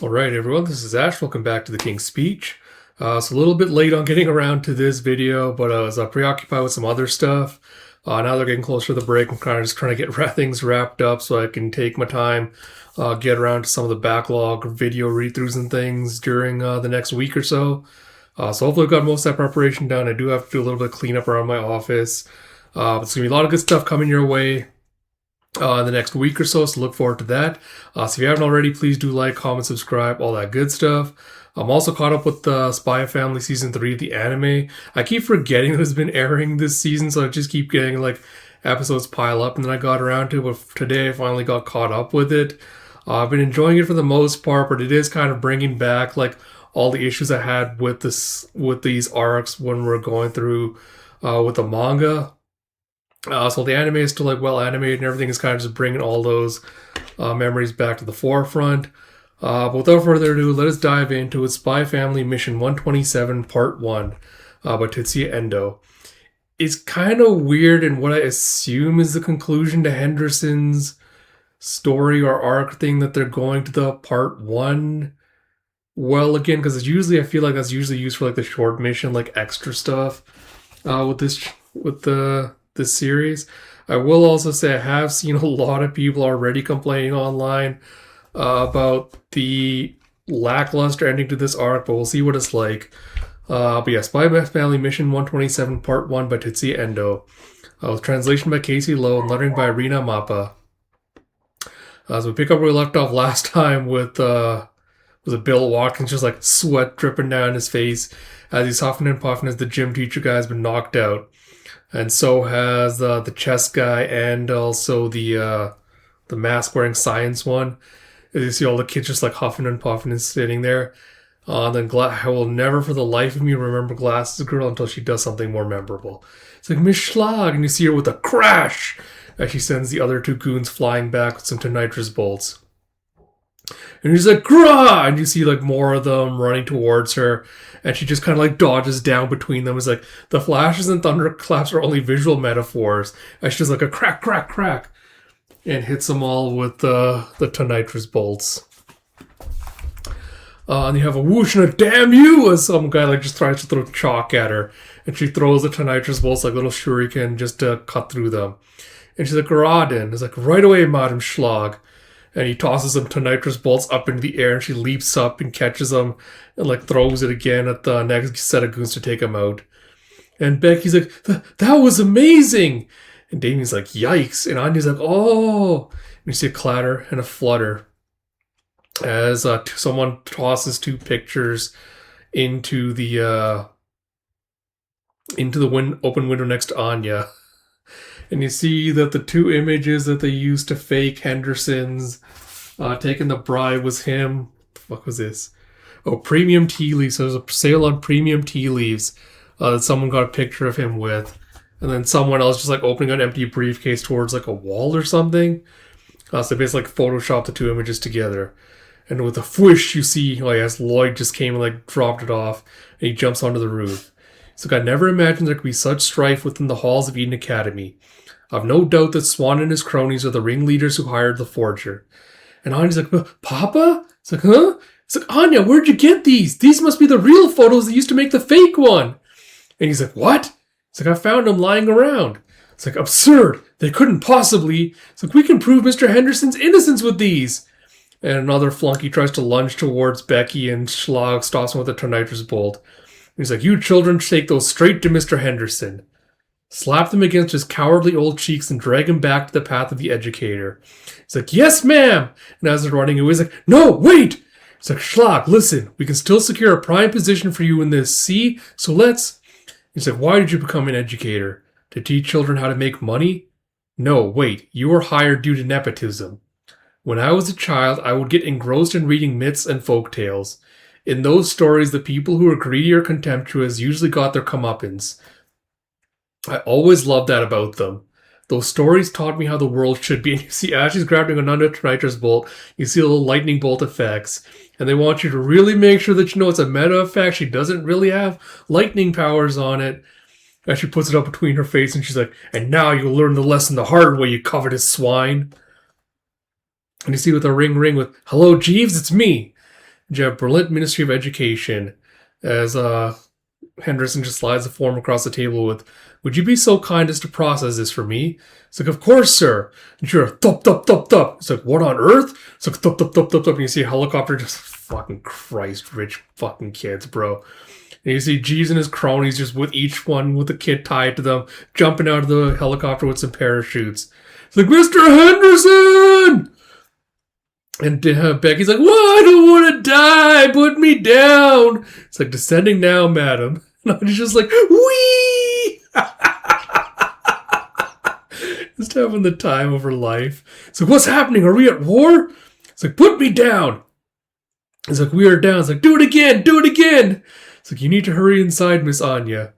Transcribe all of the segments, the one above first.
All right, everyone, this is Ash. Welcome back to the King's Speech. It's a little bit late on getting around to this video, but I was preoccupied with some other stuff. Now they're getting closer to the break. I'm kind of just trying to get things wrapped up so I can take my time, get around to some of the backlog video read-throughs and things during the next week or so. So hopefully I've got most of that preparation done. I do have to do a little bit of cleanup around my office. But it's going to be a lot of good stuff coming your way in the next week or so, so look forward to that. So if you haven't already, please do like, comment, subscribe, all that good stuff. I'm also caught up with the Spy Family Season 3 of the anime. I keep forgetting that it's been airing this season, so I just keep getting like episodes pile up, and then I got around to it, but today I finally got caught up with it. I've been enjoying it for the most part, but it is kind of bringing back like all the issues I had with these arcs when we're going through with the manga. So the anime is still like well animated and everything is kind of just bringing all those memories back to the forefront. But without further ado, let us dive into it. Spy Family Mission 127 Part 1 by Tetsuya Endo. It's kind of weird in what I assume is the conclusion to Henderson's story or arc thing that they're going to the Part 1. Well, again, because it's usually, I feel like that's usually used for like the short mission, like extra stuff with this series. I will also say I have seen a lot of people already complaining online about the lackluster ending to this arc, but we'll see what it's like. But yeah, Spy Family Mission 127 Part 1 by Tetsuya Endo. With translation by Casey Lowe and lettering by Rina Mappa. So we pick up where we left off last time with was it Bill Watkins, just like sweat dripping down his face as he's huffing and puffing as the gym teacher guy has been knocked out. And so has the chess guy and also the mask-wearing science one. As you see all the kids just like huffing and puffing and sitting there. Then I will never for the life of me remember Glasses Girl until she does something more memorable. It's like, Miss Schlag, and you see her with a crash as she sends the other two goons flying back with some nitrous bolts. And she's like, Grah! And you see like more of them running towards her. And she just kind of like dodges down between them. It's like the flashes and thunderclaps are only visual metaphors. And she does like a crack, crack, crack. And hits them all with the nitrous bolts. And you have a whoosh and a damn you as some guy like just tries to throw chalk at her. And she throws the nitrous bolts like little shuriken just to cut through them. And she's like, Gradin. It's like, right away, Madam Schlag. And he tosses some nitrous bolts up into the air, and she leaps up and catches them and like throws it again at the next set of goons to take him out. And Becky's like, that was amazing! And Damien's like, yikes! And Anya's like, oh! And you see a clatter and a flutter as someone tosses two pictures into the open window next to Anya. And you see that the two images that they used to fake Henderson's taking the bribe was him. What the fuck was this? Oh, premium tea leaves. So there's a sale on premium tea leaves that someone got a picture of him with. And then someone else just like opening an empty briefcase towards like a wall or something. So basically like Photoshop the two images together. And with a whoosh, you see, oh yes, Lloyd just came and like dropped it off. And he jumps onto the roof. So I never imagined there could be such strife within the halls of Eden Academy. I've no doubt that Swan and his cronies are the ringleaders who hired the forger. And Anya's like, Papa? It's like, huh? It's like, Anya, where'd you get these? These must be the real photos that used to make the fake one. And he's like, what? It's like, I found them lying around. It's like, absurd. They couldn't possibly. It's like, we can prove Mr. Henderson's innocence with these. And another flunky tries to lunge towards Becky, and Schlag stops him with a nitrous bolt. He's like, you children take those straight to Mr. Henderson. Slap them against his cowardly old cheeks and drag him back to the path of the educator. He's like, yes, ma'am! And as they're running away, he's like, no, wait! He's like, Schlag, listen, we can still secure a prime position for you in this, see? So let's... He's like, why did you become an educator? To teach children how to make money? No, wait, you were hired due to nepotism. When I was a child, I would get engrossed in reading myths and folk tales. In those stories, the people who were greedy or contemptuous usually got their comeuppance. I always loved that about them. Those stories taught me how the world should be. And you see Ashley's grabbing another nitrous bolt. You see little lightning bolt effects. And they want you to really make sure that you know it's a meta effect. She doesn't really have lightning powers on it. As she puts it up between her face and she's like, and now you'll learn the lesson the hard way, you covetous swine. And you see with a ring with, hello, Jeeves, it's me. You have Berlin Ministry of Education as Henderson just slides the form across the table with, "Would you be so kind as to process this for me?" It's like, "Of course, sir." And you're thup, thup, thup, thup. It's like, "What on earth?" It's like, thup, thup, thup, thup, thup. And you see a helicopter just, fucking Christ, rich fucking kids, bro. And you see Jeeves and his cronies just with each one with a kid tied to them, jumping out of the helicopter with some parachutes. It's like, "Mr. Henderson!" And Becky's like, "What? I don't want to die. Put me down." It's like, "Descending now, madam." And I'm just like, "Wee!" Just having the time of her life. It's like, "What's happening? Are we at war?" It's like, "Put me down." It's like, "We are down." It's like, "Do it again. Do it again." It's like, "You need to hurry inside, Miss Anya."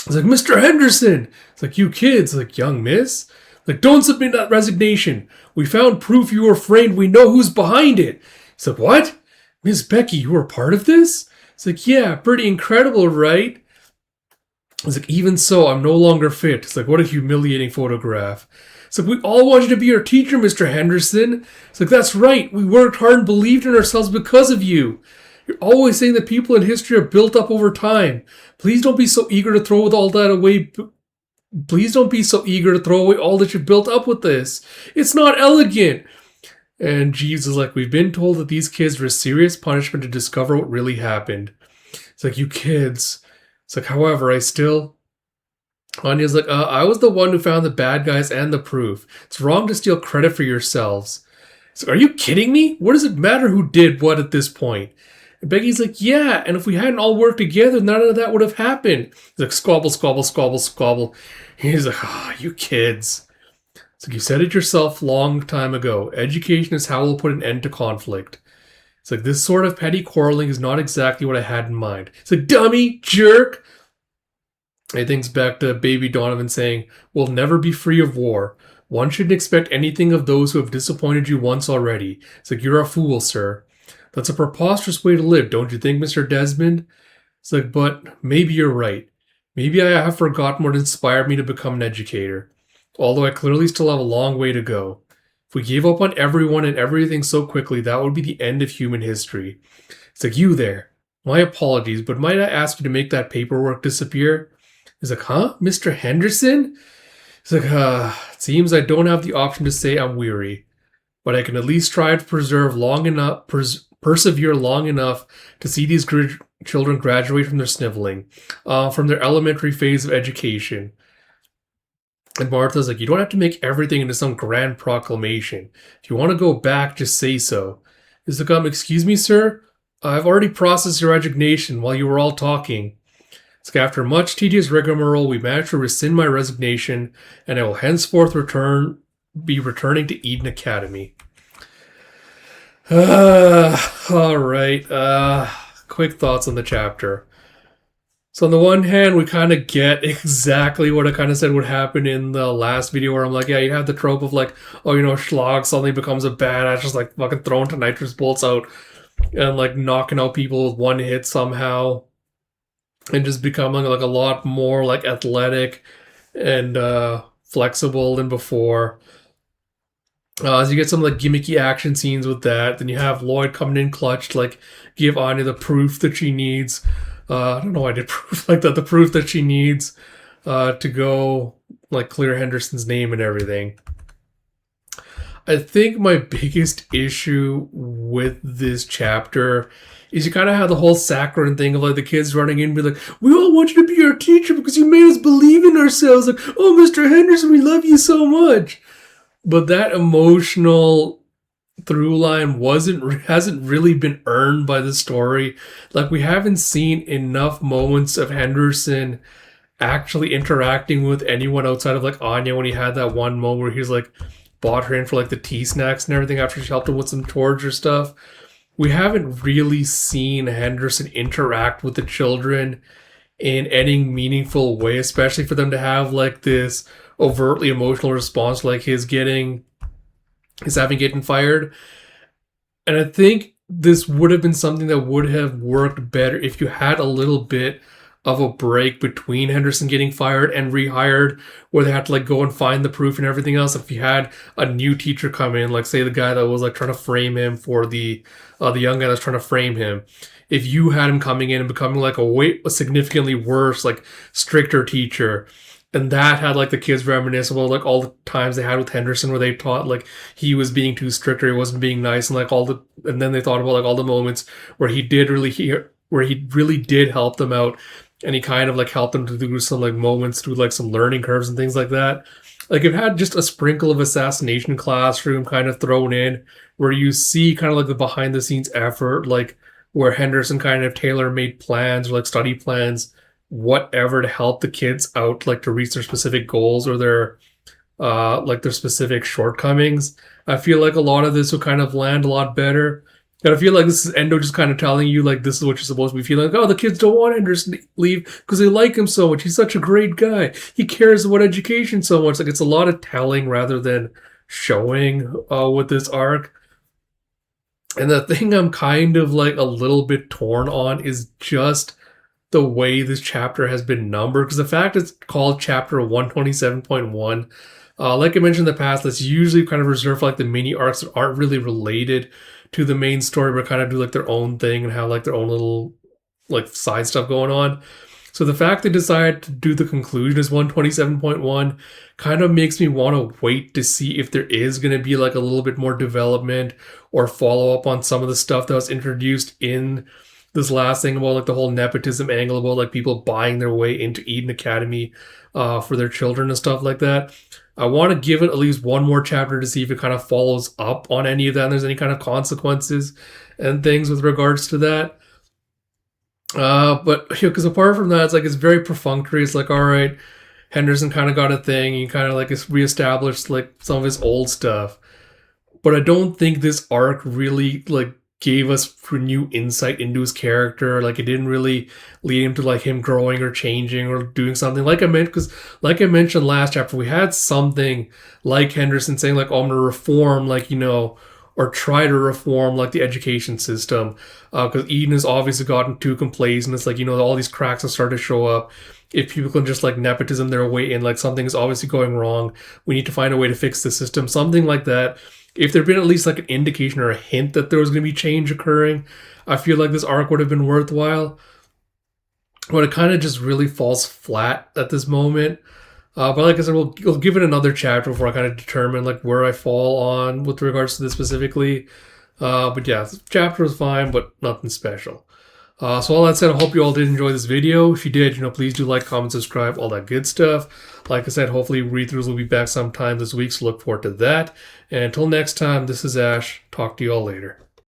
It's like, "Mr. Henderson." It's like, "You kids." It's like, "Young miss." Like, "Don't submit that resignation. We found proof you were framed. We know who's behind it." It's like, "What? Miss Becky, you were part of this?" It's like, "Yeah, pretty incredible, right?" It's like, "Even so, I'm no longer fit." It's like, "What a humiliating photograph." It's like, "We all want you to be our teacher, Mr. Henderson." It's like, "That's right. We worked hard and believed in ourselves because of you. You're always saying that people in history are built up over time. Please don't be so eager to throw all that away. Please don't be so eager to throw away all that you've built up with this. It's not elegant." And Jeeves is like, "We've been told that these kids risk serious punishment to discover what really happened." It's like, "You kids." It's like, "However, I still..." Anya's like, "I was the one who found the bad guys and the proof. It's wrong to steal credit for yourselves." It's like, "Are you kidding me? What does it matter who did what at this point?" And Becky's like, "Yeah, and if we hadn't all worked together, none of that would have happened." He's like, "Squabble, squabble, squabble, squabble." He's like, "You kids." It's like, "You said it yourself long time ago. Education is how we'll put an end to conflict." It's like, "This sort of petty quarreling is not exactly what I had in mind." It's like, "Dummy, jerk." I think's back to Baby Donovan saying, "We'll never be free of war. One shouldn't expect anything of those who have disappointed you once already." It's like, "You're a fool, sir. That's a preposterous way to live, don't you think, Mr. Desmond?" It's like, "But maybe you're right. Maybe I have forgotten what inspired me to become an educator. Although I clearly still have a long way to go. If we gave up on everyone and everything so quickly, that would be the end of human history." It's like, "You there. My apologies, but might I ask you to make that paperwork disappear?" He's like, "Huh? Mr. Henderson?" He's like, "It seems I don't have the option to say I'm weary. But I can at least try to persevere long enough to see these children graduate from their sniveling, from their elementary phase of education." And Martha's like, "You don't have to make everything into some grand proclamation. If you want to go back, just say so." He's like, "Excuse me, sir? I've already processed your resignation while you were all talking." It's like, "After much tedious rigmarole, we managed to rescind my resignation, and I will henceforth be returning to Eden Academy." All right. Quick thoughts on the chapter. So on the one hand, we kind of get exactly what I kind of said would happen in the last video, where I'm like, yeah, you have the trope of like, oh, Schlag suddenly becomes a badass, just like fucking throwing to nitrous bolts out and like knocking out people with one hit somehow, and just becoming like a lot more like athletic and flexible than before. As you get some like gimmicky action scenes with that, then you have Lloyd coming in clutch to like give Anya the proof that she needs. I don't know why I did proof like that. The proof that she needs to go like clear Henderson's name and everything. I think my biggest issue with this chapter is you kind of have the whole saccharine thing of like the kids running in and be like, "We all want you to be our teacher because you made us believe in ourselves." Like, "Oh, Mr. Henderson, we love you so much." But that emotional through line hasn't really been earned by the story. Like, we haven't seen enough moments of Henderson actually interacting with anyone outside of like Anya, when he had that one moment where he's like bought her in for like the tea snacks and everything after she helped him with some chores or stuff. We haven't really seen Henderson interact with the children in any meaningful way, especially for them to have like this overtly emotional response like his getting fired. And I think this would have been something that would have worked better if you had a little bit of a break between Henderson getting fired and rehired, where they had to like go and find the proof and everything else. If you had a new teacher come in, like say the guy that was like trying to frame him for the young guy that's trying to frame him, if you had him coming in and becoming like a significantly worse, like stricter teacher, and that had like the kids reminisce about like all the times they had with Henderson where they taught like he was being too strict or he wasn't being nice, and like and then they thought about like all the moments where he really did help them out, and he kind of like helped them to do some like moments through like some learning curves and things like that. Like it had just a sprinkle of Assassination Classroom kind of thrown in, where you see kind of like the behind the scenes effort, like where Henderson kind of tailor-made plans or like study plans, whatever, to help the kids out, like to reach their specific goals or their specific shortcomings. I feel like a lot of this will kind of land a lot better. And I feel like this is Endo just kind of telling you like this is what you're supposed to be feeling. Like, oh, the kids don't want Henderson to leave because they like him so much. He's such a great guy. He cares about education so much. Like it's a lot of telling rather than showing with this arc. And the thing I'm kind of like a little bit torn on is just the way this chapter has been numbered, because the fact it's called chapter 127.1, like I mentioned in the past, that's usually kind of reserved for like the mini arcs that aren't really related to the main story, but kind of do like their own thing and have like their own little like side stuff going on. So the fact they decided to do the conclusion as 127.1 kind of makes me want to wait to see if there is going to be like a little bit more development or follow up on some of the stuff that was introduced in this last thing about like the whole nepotism angle about like people buying their way into Eden Academy for their children and stuff like that. I want to give it at least one more chapter to see if it kind of follows up on any of that and there's any kind of consequences and things with regards to that. But because apart from that, it's like it's very perfunctory. It's like, all right, Henderson kind of got a thing. He kind of like reestablished like some of his old stuff. But I don't think this arc really like gave us new insight into his character. Like it didn't really lead him to like him growing or changing or doing something. Like I mentioned last chapter, we had something like Henderson saying like, oh, I'm gonna reform, like, you know, or try to reform like the education system, because Eden has obviously gotten too complacent. It's like, you know, all these cracks have started to show up. If people can just like nepotism their way in, like something is obviously going wrong, we need to find a way to fix the system, something like that. If there'd been at least like an indication or a hint that there was going to be change occurring, I feel like this arc would have been worthwhile. But it kind of just really falls flat at this moment. But like I said, we'll give it another chapter before I kind of determine like where I fall on with regards to this specifically. But yeah, the chapter was fine, but nothing special. So all that said, I hope you all did enjoy this video. If you did, you know, please do like, comment, subscribe, all that good stuff. Like I said, hopefully read-throughs will be back sometime this week, so look forward to that. And until next time, this is Ash. Talk to you all later.